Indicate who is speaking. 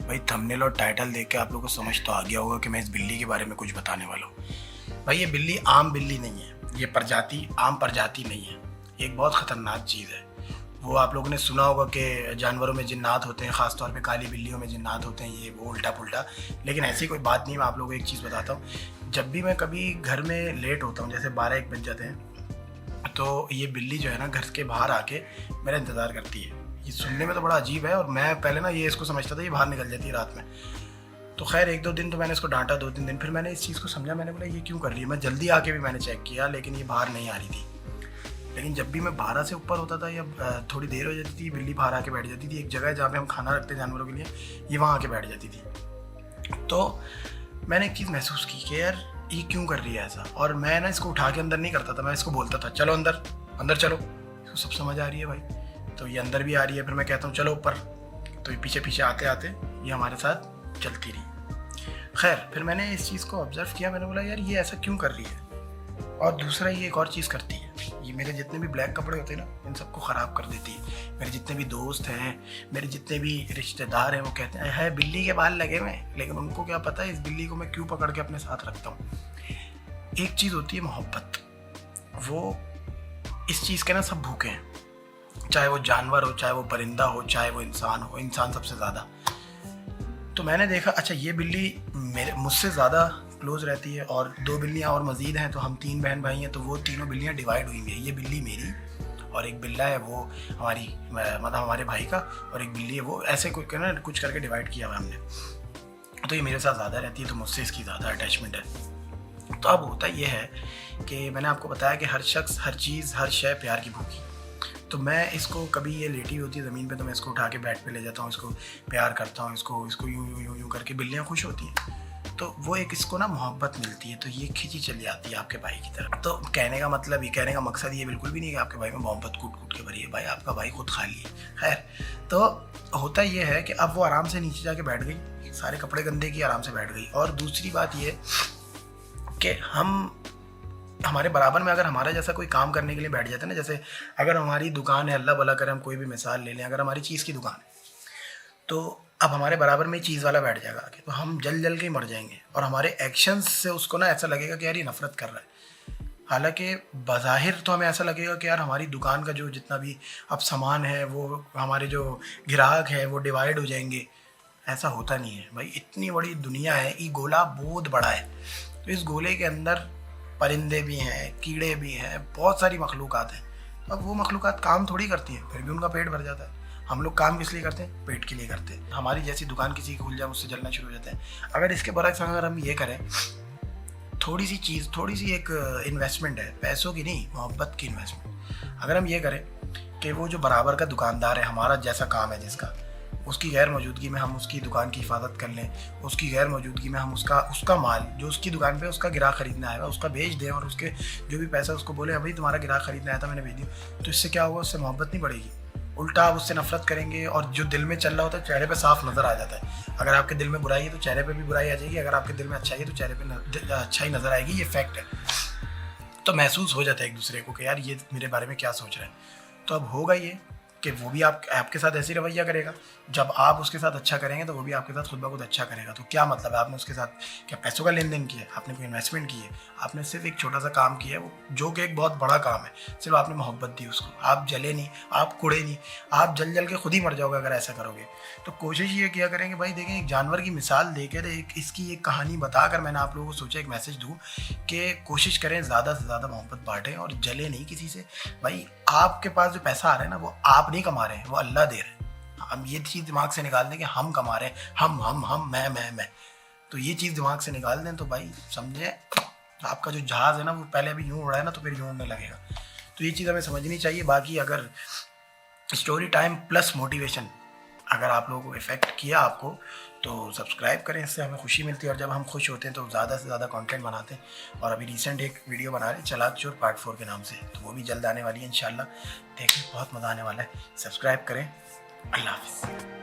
Speaker 1: भाई थंबनेल और टाइटल देख के आप लोगों को समझ तो आ गया होगा कि मैं इस बिल्ली के बारे में कुछ बताने वाला हूँ। भाई ये बिल्ली आम बिल्ली नहीं है, ये प्रजाति आम प्रजाति नहीं है, एक बहुत ख़तरनाक चीज़ है। वो आप लोगों ने सुना होगा कि जानवरों में जिन्नात होते हैं, ख़ासतौर पे काली बिल्लियों में जिन्नात होते हैं, ये वो उल्टा पुल्टा। लेकिन ऐसी कोई बात नहीं। मैं आप लोगों को एक चीज़ बताता हूँ। जब भी मैं कभी घर में लेट होता हूँ, जैसे 12-1 बज जाते हैं, तो ये बिल्ली जो है ना घर के बाहर आके मेरा इंतज़ार करती है। ये सुनने में तो बड़ा अजीब है, और मैं पहले ना ये इसको समझता था ये बाहर निकल जाती है रात में। तो खैर 1-2 दिन तो मैंने इसको डांटा, 2-3 दिन, फिर मैंने इस चीज़ को समझा। मैंने बोला ये क्यों कर रही है। मैं जल्दी आके भी मैंने चेक किया, लेकिन ये बाहर नहीं आ रही थी। लेकिन जब भी मैं 12 से ऊपर होता था या थोड़ी देर हो जाती थी, बिल्ली बाहर आके बैठ जाती थी। एक जगह है जहाँ पे हम खाना रखते हैं जानवरों के लिए, ये वहाँ आके बैठ जाती थी। तो मैंने एक चीज़ महसूस की कि यार ये क्यों कर रही है ऐसा। और मैं ना इसको उठा के अंदर नहीं करता था, मैं इसको बोलता था चलो अंदर, अंदर चलो। इसको सब समझ आ रही है भाई, तो ये अंदर भी आ रही है। फिर मैं कहता हूँ चलो ऊपर, तो ये पीछे पीछे आते आते ये हमारे साथ चलती रही। खैर फिर मैंने इस चीज़ को ऑब्जर्व किया। मैंने बोला यार ये ऐसा क्यों कर रही है। और दूसरा ये एक और चीज़ करती है, ये मेरे जितने भी ब्लैक कपड़े होते हैं ना, इन सबको ख़राब कर देती है। मेरे जितने भी दोस्त हैं, मेरे जितने भी रिश्तेदार हैं, वो कहते हैं है बिल्ली के बाल लगे हुए। लेकिन उनको क्या पता है इस बिल्ली को मैं क्यों पकड़ के अपने साथ रखता हूँ। एक चीज़ होती है मोहब्बत, वो इस चीज़ के ना सब भूखे हैं। चाहे वो जानवर हो, चाहे वो परिंदा हो, चाहे वो इंसान हो, इंसान सबसे ज़्यादा। तो मैंने देखा अच्छा ये बिल्ली मेरे मुझसे ज़्यादा क्लोज रहती है, और 2 बिल्लियाँ और मज़ीद हैं, तो हम 3 बहन भाई हैं। तो वो तीनों बिल्लियाँ डिवाइड हुई हुई हैं। ये बिल्ली मेरी, और एक बिल्ला है वो हमारी मतलब हमारे भाई का, और एक बिल्ली है वो, ऐसे कुछ करके डिवाइड किया हुआ हमने। तो ये मेरे साथ ज़्यादा रहती है, तो मुझसे इसकी ज़्यादा अटैचमेंट है। तो अब होता ये है कि मैंने आपको बताया कि हर शख्स, हर चीज़, हर शय प्यार की भूखी। तो मैं इसको कभी ये लेटी होती है ज़मीन पे, तो मैं इसको उठा के बेड पे ले जाता हूँ, इसको प्यार करता हूँ, इसको यूँ यूँ यूँ यूँ करके बिल्लियाँ खुश होती हैं। तो वो एक इसको ना मोहब्बत मिलती है, तो ये खींची चली आती है आपके भाई की तरफ। तो कहने का मतलब, ये कहने का मकसद ये बिल्कुल भी नहीं है कि आपके भाई में मोहब्बत कूट कूट के भरी है। भाई आपका भाई खुद खाली है। खैर तो होता ये है कि अब वो आराम से नीचे जाके बैठ गई, सारे कपड़े गंदे किए, आराम से बैठ गई। और दूसरी बात ये कि हमारे बराबर में अगर हमारा जैसा कोई काम करने के लिए बैठ जाता है ना, जैसे अगर हमारी दुकान है, अल्लाह भला करे, हम कोई भी मिसाल ले लें, अगर हमारी चीज़ की दुकान है, तो अब हमारे बराबर में चीज़ वाला बैठ जाएगा आके, तो हम जल जल के ही मर जाएंगे। और हमारे एक्शंस से उसको ना ऐसा लगेगा कि यार ये नफरत कर रहा है। हालांकि बज़ाहिर तो हमें ऐसा लगेगा कि यार हमारी दुकान का जो जितना भी अब सामान है, वो हमारे जो ग्राहक है वो डिवाइड हो जाएंगे। ऐसा होता नहीं है भाई। इतनी बड़ी दुनिया है, ये गोला बहुत बड़ा है। तो इस गोले के अंदर परिंदे भी हैं, कीड़े भी हैं, बहुत सारी मखलूक़ात हैं। अब वो मखलूक़ात काम थोड़ी करती हैं, फिर भी उनका पेट भर जाता है। हम लोग काम किस लिए करते हैं? पेट के लिए करते हैं। हमारी जैसी दुकान किसी की खुल जाए, उससे जलना शुरू हो जाता है। अगर इसके बरक्स अगर हम ये करें, थोड़ी सी चीज़, थोड़ी सी एक इन्वेस्टमेंट है, पैसों की नहीं, मोहब्बत की इन्वेस्टमेंट। अगर हम ये करें कि वो जो बराबर का दुकानदार है, हमारा जैसा काम है जिसका, उसकी गैर मौजूदगी में हम उसकी दुकान की हिफाजत कर लें, उसकी गैर मौजूदगी में हम उसका माल जो उसकी दुकान पे उसका ग्राहक खरीदने आएगा उसका बेच दें, और उसके जो भी पैसा उसको बोले भाई तुम्हारा ग्राहक खरीदने आया था, मैंने भेज दिया। तो इससे क्या होगा? उससे मोहब्बत नहीं बढ़ेगी, उल्टा आप उससे नफरत करेंगे। और जो दिल में चल रहा होता है चेहरे पे साफ नज़र आ जाता है। अगर आपके दिल में बुराई है तो चेहरे पे भी बुराई आ जाएगी, अगर आपके दिल में अच्छाई है तो चेहरे पे अच्छाई नज़र आएगी। ये फैक्ट है। तो महसूस हो जाता है एक दूसरे को कि यार ये मेरे बारे में क्या सोच रहा है। तो अब होगा ये कि वो भी आपके साथ ऐसी रवैया करेगा। जब आप उसके साथ अच्छा करेंगे तो वो भी आपके साथ खुद ब खुद अच्छा करेगा। तो क्या मतलब है, आपने उसके साथ क्या पैसों का लेन देन किया है? आपने कोई इन्वेस्टमेंट की है? आपने सिर्फ एक छोटा सा काम किया है, वो जो कि एक बहुत बड़ा काम है। सिर्फ आपने मोहब्बत दी उसको। आप जले नहीं, आप कुड़े नहीं, आप जल जल के खुद ही मर जाओगे अगर ऐसा करोगे। तो कोशिश ये किया करेंगे भाई, देखें एक जानवर की मिसाल देकर एक इसकी एक कहानी बताकर मैंने आप लोगों को सोचा एक मैसेज दूँ कि कोशिश करें ज़्यादा से ज़्यादा मोहब्बत बांटें और जले नहीं किसी से। भाई आपके पास जो पैसा आ रहा है ना, वो आप नहीं कमा रहे हैं, वो अल्लाह दे रहे हैं। हम ये चीज़ दिमाग से निकाल दें कि हम कमा रहे हैं, हम मैं। तो ये चीज़ दिमाग से निकाल दें तो भाई समझे आपका जो जहाज़ है ना, वो पहले अभी यूँ उड़ा है ना, तो फिर यूँ उड़ने लगेगा। तो ये चीज़ हमें समझनी चाहिए। बाकी अगर स्टोरी टाइम प्लस मोटिवेशन अगर आप लोगों को इफ़ेक्ट किया आपको, तो सब्सक्राइब करें, इससे हमें खुशी मिलती है। और जब हम खुश होते हैं तो ज़्यादा से ज़्यादा कंटेंट बनाते हैं। और अभी रिसेंट एक वीडियो बना रहे हैं चालाक चोर पार्ट 4 के नाम से, तो वो भी जल्द आने वाली है इंशाल्लाह। देखिए बहुत मज़ा आने वाला है। सब्सक्राइब करें। अल्लाह हाफ़िज़।